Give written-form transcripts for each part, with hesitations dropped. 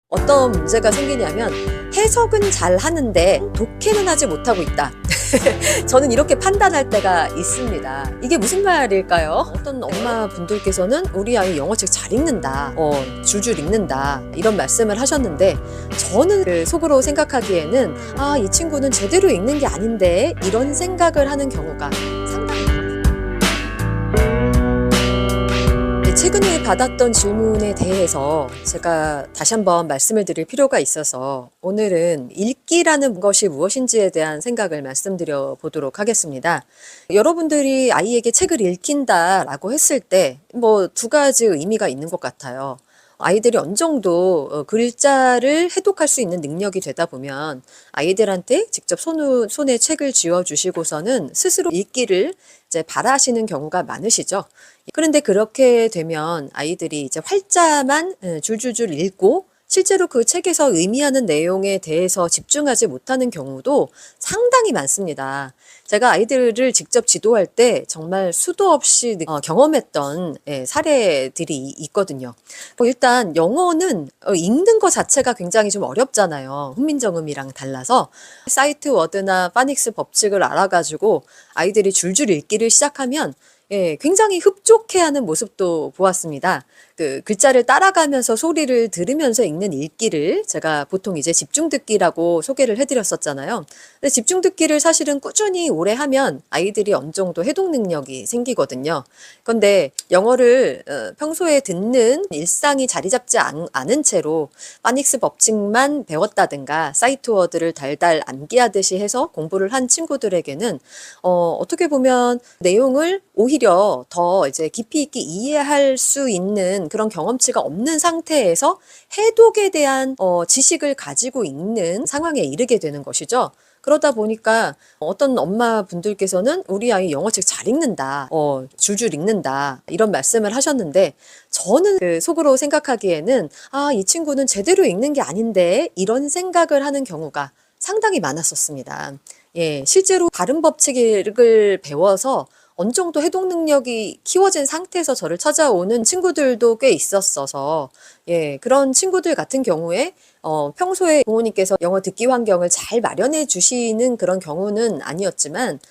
어떤 문제가 생기냐면 해석은 잘 하는데 독해는 하지 못하고 있다. 저는 이렇게 판단할 때가 있습니다. 이게 무슨 말일까요? 어떤 엄마 분들께서는 우리 아이 영어책 잘 읽는다, 줄줄 읽는다 이런 말씀을 하셨는데 저는 속으로 생각하기에는 이 친구는 제대로 읽는 게 아닌데 이런 생각을 하는 경우가 상당히 많아요. 최근에 받았던 질문에 대해서 제가 다시 한번 말씀을 드릴 필요가 있어서 오늘은 읽기라는 것이 무엇인지에 대한 생각을 말씀드려 보도록 하겠습니다. 여러분들이 아이에게 책을 읽힌다라고 했을 때 두 가지 의미가 있는 것 같아요. 아이들이 어느 정도 글자를 해독할 수 있는 능력이 되다 보면 아이들한테 직접 손에 책을 쥐어주시고서는 스스로 읽기를 이제 바라시는 경우가 많으시죠. 그런데 그렇게 되면 아이들이 이제 활자만 줄줄줄 읽고 실제로 그 책에서 의미하는 내용에 대해서 집중하지 못하는 경우도 상당히 많습니다. 제가 아이들을 직접 지도할 때 정말 수도 없이 경험했던 사례들이 있거든요. 일단 영어는 읽는 것 자체가 굉장히 좀 어렵잖아요. 훈민정음이랑 달라서 사이트 워드나 파닉스 법칙을 알아가지고 아이들이 줄줄 읽기를 시작하면 굉장히 흡족해하는 모습도 보았습니다. 그 글자를 따라가면서 소리를 들으면서 읽는 읽기를 제가 보통 이제 집중 듣기라고 소개를 해드렸었잖아요. 근데 집중 듣기를 사실은 꾸준히 오래 하면 아이들이 어느 정도 해독 능력이 생기거든요. 그런데 영어를 평소에 듣는 일상이 자리 잡지 않은 채로 파닉스 법칙만 배웠다든가 사이트 워드를 달달 암기하듯이 해서 공부를 한 친구들에게는 어떻게 보면 내용을 오히려 더 이제 깊이 있게 이해할 수 있는 그런 경험치가 없는 상태에서 해독에 대한 지식을 가지고 있는 상황에 이르게 되는 것이죠. 그러다 보니까 어떤 엄마 분들께서는 우리 아이 영어책 잘 읽는다, 줄줄 읽는다 이런 말씀을 하셨는데 저는 속으로 생각하기에는 이 친구는 제대로 읽는 게 아닌데 이런 생각을 하는 경우가 상당히 많았었습니다. 실제로 발음 법칙을 배워서 어느 정도 해독 능력이 키워진 상태에서 저를 찾아오는 친구들도 꽤 있었어서 그런 친구들 같은 경우에 평소에 부모님께서 영어 듣기 환경을 잘 마련해 주시는 그런 경우는 아니었지만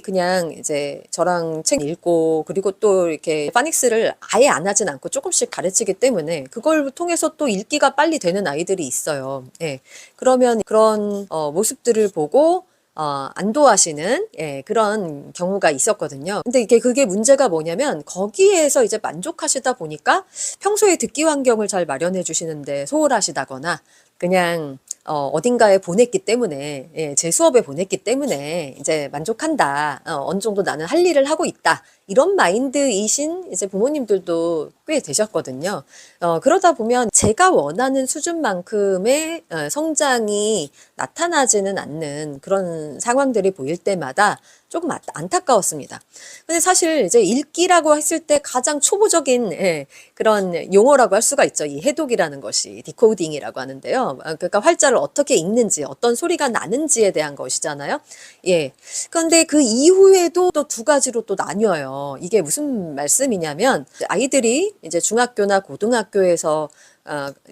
그냥 이제 저랑 책 읽고 그리고 또 이렇게 파닉스를 아예 안 하진 않고 조금씩 가르치기 때문에 그걸 통해서 또 읽기가 빨리 되는 아이들이 있어요. 그러면 그런 모습들을 보고 안도하시는 그런 경우가 있었거든요. 근데 그게 문제가 뭐냐면 거기에서 이제 만족하시다 보니까 평소에 듣기 환경을 잘 마련해 주시는데 소홀하시다거나 그냥 어딘가에 보냈기 때문에 제 수업에 보냈기 때문에 이제 만족한다. 어느 정도 나는 할 일을 하고 있다. 이런 마인드이신 이제 부모님들도 꽤 되셨거든요. 그러다 보면 제가 원하는 수준만큼의 성장이 나타나지는 않는 그런 상황들이 보일 때마다 조금 안타까웠습니다. 근데 사실 이제 읽기라고 했을 때 가장 초보적인 그런 용어라고 할 수가 있죠. 이 해독이라는 것이 디코딩이라고 하는데요. 그러니까 활자를 어떻게 읽는지, 어떤 소리가 나는지에 대한 것이잖아요. 그런데 그 이후에도 또 두 가지로 또 나뉘어요. 이게 무슨 말씀이냐면 아이들이 이제 중학교나 고등학교에서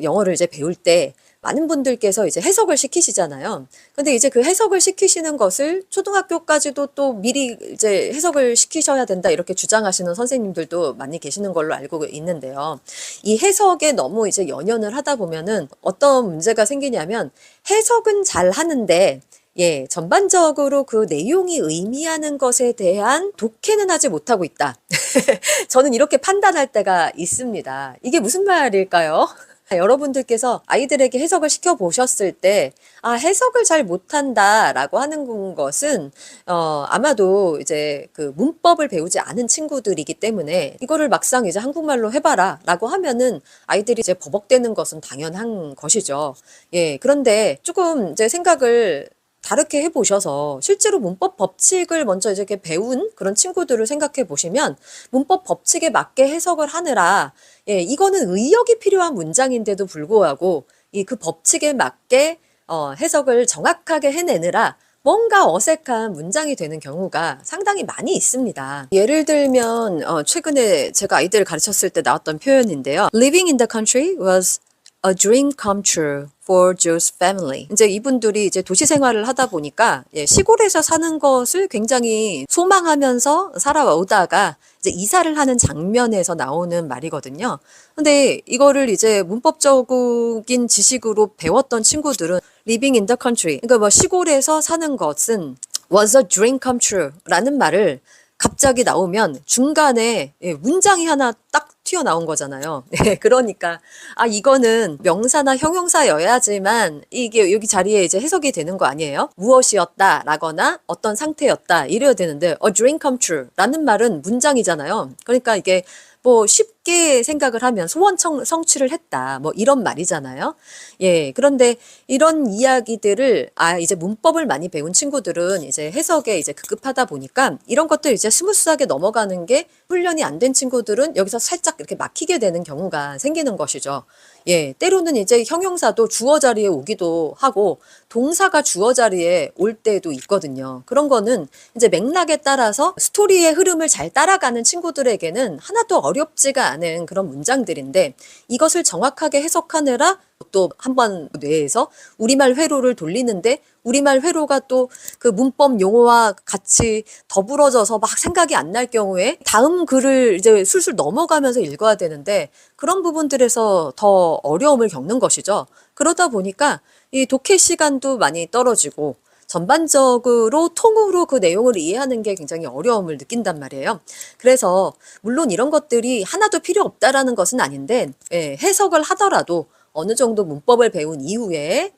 영어를 이제 배울 때 많은 분들께서 이제 해석을 시키시잖아요. 근데 이제 그 해석을 시키시는 것을 초등학교까지도 또 미리 이제 해석을 시키셔야 된다 이렇게 주장하시는 선생님들도 많이 계시는 걸로 알고 있는데요. 이 해석에 너무 이제 연연을 하다 보면은 어떤 문제가 생기냐면 해석은 잘 하는데 전반적으로 그 내용이 의미하는 것에 대한 독해는 하지 못하고 있다. 저는 이렇게 판단할 때가 있습니다. 이게 무슨 말일까요? 여러분들께서 아이들에게 해석을 시켜보셨을 때, 해석을 잘 못한다라고 하는 것은, 아마도 이제 그 문법을 배우지 않은 친구들이기 때문에 이거를 막상 이제 한국말로 해봐라 라고 하면은 아이들이 이제 버벅대는 것은 당연한 것이죠. 그런데 조금 이제 생각을 다르게 해보셔서 실제로 문법 법칙을 먼저 이렇게 배운 그런 친구들을 생각해 보시면 문법 법칙에 맞게 해석을 하느라 이거는 의역이 필요한 문장인데도 불구하고 그 법칙에 맞게 해석을 정확하게 해내느라 뭔가 어색한 문장이 되는 경우가 상당히 많이 있습니다. 예를 들면 최근에 제가 아이들을 가르쳤을 때 나왔던 표현인데요. Living in the country was A dream come true for Joe's family. 이제 이분들이 이제 도시 생활을 하다 보니까 시골에서 사는 것을 굉장히 소망하면서 살아오다가 이제 이사를 하는 장면에서 나오는 말이거든요. 근데 이거를 이제 문법적인 지식으로 배웠던 친구들은 living in the country, 그러니까 뭐 시골에서 사는 것은 was a dream come true 라는 말을 갑자기 나오면 중간에 문장이 하나 딱 튀어나온 거잖아요. 그러니까 이거는 명사나 형용사여야지만 이게 여기 자리에 이제 해석이 되는 거 아니에요? 무엇이었다 라거나 어떤 상태였다 이래야 되는데 a dream come true 라는 말은 문장이잖아요. 그러니까 이게 뭐 쉽게 생각을 하면 소원 성취를 했다 뭐 이런 말이잖아요. 그런데 이런 이야기들을 이제 문법을 많이 배운 친구들은 이제 해석에 이제 급급하다 보니까 이런 것들 이제 스무스하게 넘어가는 게 훈련이 안 된 친구들은 여기서 살짝 이렇게 막히게 되는 경우가 생기는 것이죠. 때로는 이제 형용사도 주어 자리에 오기도 하고 동사가 주어 자리에 올 때도 있거든요. 그런 거는 이제 맥락에 따라서 스토리의 흐름을 잘 따라가는 친구들에게는 하나도 어렵지가 않은 그런 문장들인데 이것을 정확하게 해석하느라 또 한번 뇌에서 우리말 회로를 돌리는데 우리말 회로가 또 그 문법 용어와 같이 더불어져서 막 생각이 안 날 경우에 다음 글을 이제 술술 넘어가면서 읽어야 되는데 그런 부분들에서 더 어려움을 겪는 것이죠. 그러다 보니까 이 독해 시간도 많이 떨어지고 전반적으로 통으로 그 내용을 이해하는 게 굉장히 어려움을 느낀단 말이에요. 그래서 물론 이런 것들이 하나도 필요 없다라는 것은 아닌데 해석을 하더라도 어느 정도 문법을 배운 이후에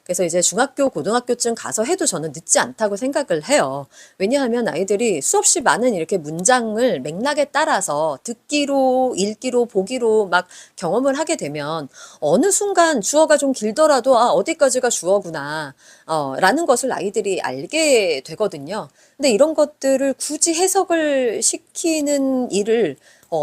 그래서 이제 중학교, 고등학교쯤 가서 해도 저는 늦지 않다고 생각을 해요. 왜냐하면 아이들이 수없이 많은 이렇게 문장을 맥락에 따라서 듣기로, 읽기로, 보기로 막 경험을 하게 되면 어느 순간 주어가 좀 길더라도 어디까지가 주어구나 라는 것을 아이들이 알게 되거든요. 근데 이런 것들을 굳이 해석을 시키는 일을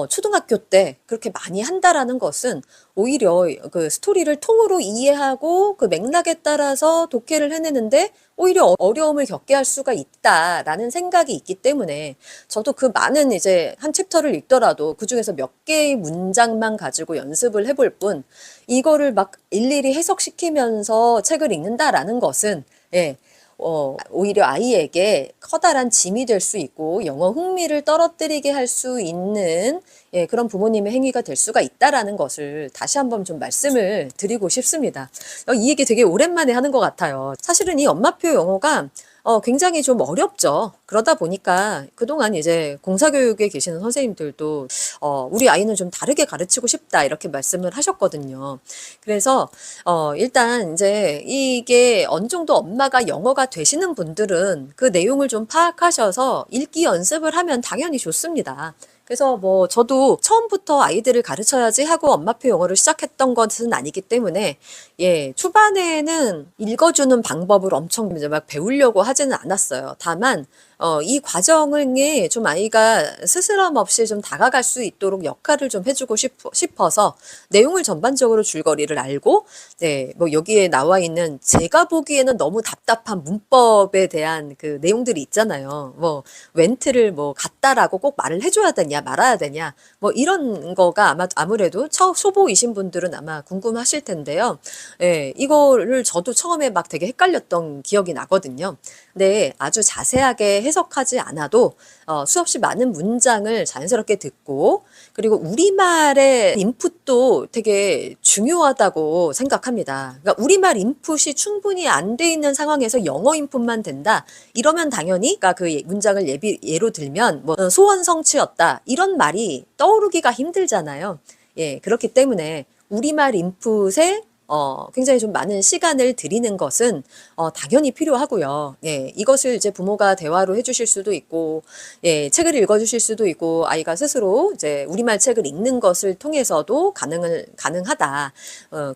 초등학교 때 그렇게 많이 한다라는 것은 오히려 그 스토리를 통으로 이해하고 그 맥락에 따라서 독해를 해내는데 오히려 어려움을 겪게 할 수가 있다라는 생각이 있기 때문에 저도 그 많은 이제 한 챕터를 읽더라도 그 중에서 몇 개의 문장만 가지고 연습을 해볼 뿐 이거를 막 일일이 해석시키면서 책을 읽는다라는 것은 오히려 아이에게 커다란 짐이 될 수 있고 영어 흥미를 떨어뜨리게 할 수 있는 그런 부모님의 행위가 될 수가 있다라는 것을 다시 한번 좀 말씀을 드리고 싶습니다. 이 얘기 되게 오랜만에 하는 것 같아요. 사실은 이 엄마표 영어가 굉장히 좀 어렵죠. 그러다 보니까 그동안 이제 공사교육에 계시는 선생님들도 우리 아이는 좀 다르게 가르치고 싶다 이렇게 말씀을 하셨거든요. 그래서 일단 이제 이게 어느 정도 엄마가 영어가 되시는 분들은 그 내용을 좀 파악하셔서 읽기 연습을 하면 당연히 좋습니다. 그래서 뭐 저도 처음부터 아이들을 가르쳐야지 하고 엄마표 영어를 시작했던 것은 아니기 때문에 초반에는 읽어주는 방법을 엄청 이제 막 배우려고 하지는 않았어요. 다만 이 과정에 좀 아이가 스스럼 없이 좀 다가갈 수 있도록 역할을 좀 해주고 싶어서 내용을 전반적으로 줄거리를 알고 뭐 여기에 나와 있는 제가 보기에는 너무 답답한 문법에 대한 그 내용들이 있잖아요. 뭐 웬트를 뭐 같다라고 꼭 말을 해줘야 되냐 말아야 되냐 뭐 이런 거가 아무래도 초보이신 분들은 아마 궁금하실 텐데요. 이거를 저도 처음에 막 되게 헷갈렸던 기억이 나거든요. 근데 아주 자세하게 해석하지 않아도 수없이 많은 문장을 자연스럽게 듣고 그리고 우리말의 인풋도 되게 중요하다고 생각합니다. 그러니까 우리말 인풋이 충분히 안 돼 있는 상황에서 영어 인풋만 된다. 이러면 당연히 그러니까 그 문장을 예로 들면 뭐 소원 성취였다. 이런 말이 떠오르기가 힘들잖아요. 그렇기 때문에 우리말 인풋에 굉장히 좀 많은 시간을 들이는 것은 당연히 필요하고요. 이것을 이제 부모가 대화로 해주실 수도 있고, 책을 읽어주실 수도 있고, 아이가 스스로 이제 우리말 책을 읽는 것을 통해서도 가능하다.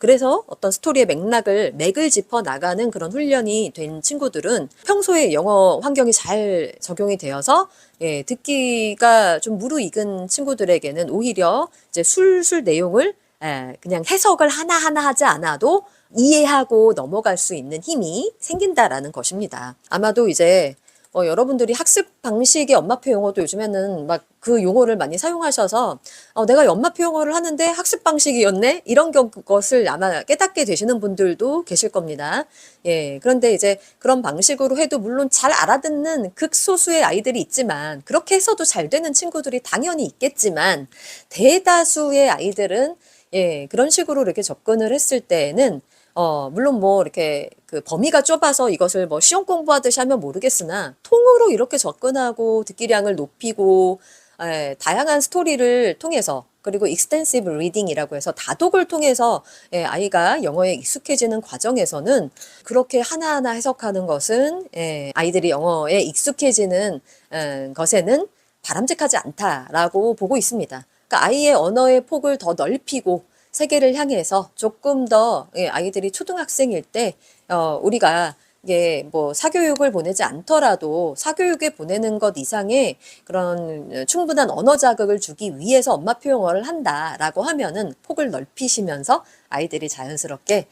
그래서 어떤 스토리의 맥을 짚어 나가는 그런 훈련이 된 친구들은 평소에 영어 환경이 잘 적용이 되어서 듣기가 좀 무르익은 친구들에게는 오히려 이제 술술 내용을 그냥 해석을 하나하나 하지 않아도 이해하고 넘어갈 수 있는 힘이 생긴다라는 것입니다. 아마도 이제 여러분들이 학습 방식의 엄마표 용어도 요즘에는 막 그 용어를 많이 사용하셔서 내가 엄마표 용어를 하는데 학습 방식이었네? 이런 것을 아마 깨닫게 되시는 분들도 계실 겁니다. 예, 그런데 이제 그런 방식으로 해도 물론 잘 알아듣는 극소수의 아이들이 있지만 그렇게 해서도 잘 되는 친구들이 당연히 있겠지만 대다수의 아이들은 예, 그런 식으로 이렇게 접근을 했을 때에는 물론 뭐 이렇게 그 범위가 좁아서 이것을 뭐 시험 공부하듯이 하면 모르겠으나 통으로 이렇게 접근하고 듣기량을 높이고 다양한 스토리를 통해서 그리고 익스텐시브 리딩이라고 해서 다독을 통해서 아이가 영어에 익숙해지는 과정에서는 그렇게 하나하나 해석하는 것은 아이들이 영어에 익숙해지는 것에는 바람직하지 않다라고 보고 있습니다. 그러니까 아이의 언어의 폭을 더 넓히고 세계를 향해서 조금 더 아이들이 초등학생일 때 우리가 이게 뭐 사교육을 보내지 않더라도 사교육에 보내는 것 이상의 그런 충분한 언어 자극을 주기 위해서 엄마표 영어를 한다라고 하면은 폭을 넓히시면서 아이들이 자연스럽게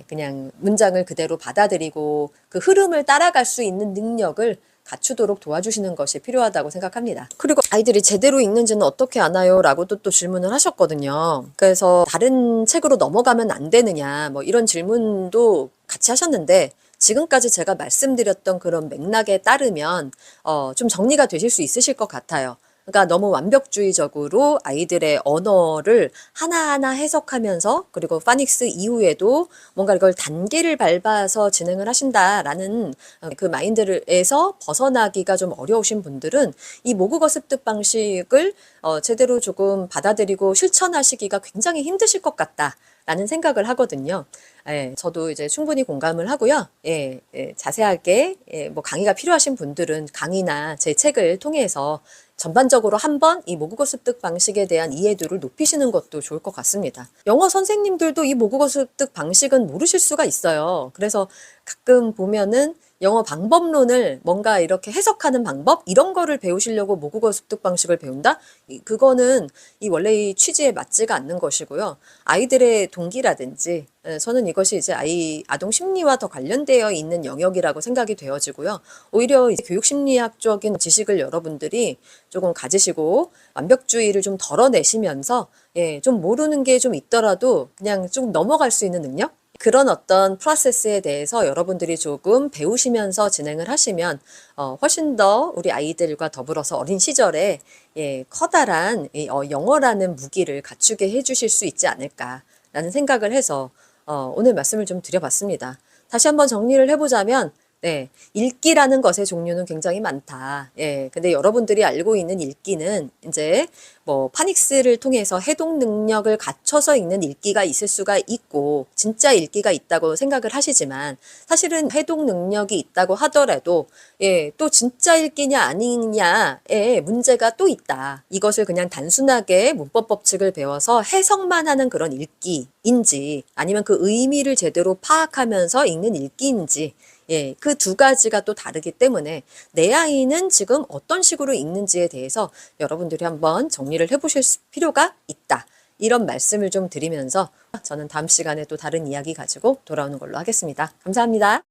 그냥 문장을 그대로 받아들이고 그 흐름을 따라갈 수 있는 능력을 갖추도록 도와주시는 것이 필요하다고 생각합니다. 그리고 아이들이 제대로 읽는지는 어떻게 아나요? 라고도 또 질문을 하셨거든요. 그래서 다른 책으로 넘어가면 안 되느냐 뭐 이런 질문도 같이 하셨는데 지금까지 제가 말씀드렸던 그런 맥락에 따르면 좀 정리가 되실 수 있으실 것 같아요. 그러니까 너무 완벽주의적으로 아이들의 언어를 하나하나 해석하면서 그리고 파닉스 이후에도 뭔가 이걸 단계를 밟아서 진행을 하신다라는 그 마인드에서 벗어나기가 좀 어려우신 분들은 이 모국어 습득 방식을 제대로 조금 받아들이고 실천하시기가 굉장히 힘드실 것 같다. 라는 생각을 하거든요. 저도 이제 충분히 공감을 하고요. 자세하게 뭐 강의가 필요하신 분들은 강의나 제 책을 통해서 전반적으로 한번 이 모국어 습득 방식에 대한 이해도를 높이시는 것도 좋을 것 같습니다. 영어 선생님들도 이 모국어 습득 방식은 모르실 수가 있어요. 그래서 가끔 보면은 영어 방법론을 뭔가 이렇게 해석하는 방법 이런 거를 배우시려고 모국어 습득 방식을 배운다? 그거는 이 원래의 취지에 맞지가 않는 것이고요. 아이들의 동기라든지 저는 이것이 이제 아동 심리와 더 관련되어 있는 영역이라고 생각이 되어지고요. 오히려 이제 교육 심리학적인 지식을 여러분들이 조금 가지시고 완벽주의를 좀 덜어내시면서 좀 모르는 게 좀 있더라도 그냥 좀 넘어갈 수 있는 능력? 그런 어떤 프로세스에 대해서 여러분들이 조금 배우시면서 진행을 하시면 훨씬 더 우리 아이들과 더불어서 어린 시절에 커다란 영어라는 무기를 갖추게 해주실 수 있지 않을까라는 생각을 해서 오늘 말씀을 좀 드려봤습니다. 다시 한번 정리를 해보자면 읽기라는 것의 종류는 굉장히 많다. 근데 여러분들이 알고 있는 읽기는 이제 뭐 파닉스를 통해서 해독 능력을 갖춰서 읽는 읽기가 있을 수가 있고 진짜 읽기가 있다고 생각을 하시지만 사실은 해독 능력이 있다고 하더라도 또 진짜 읽기냐 아니냐에 문제가 또 있다. 이것을 그냥 단순하게 문법 법칙을 배워서 해석만 하는 그런 읽기인지 아니면 그 의미를 제대로 파악하면서 읽는 읽기인지 그 두 가지가 또 다르기 때문에 내 아이는 지금 어떤 식으로 읽는지에 대해서 여러분들이 한번 정리를 해보실 필요가 있다. 이런 말씀을 좀 드리면서 저는 다음 시간에 또 다른 이야기 가지고 돌아오는 걸로 하겠습니다. 감사합니다.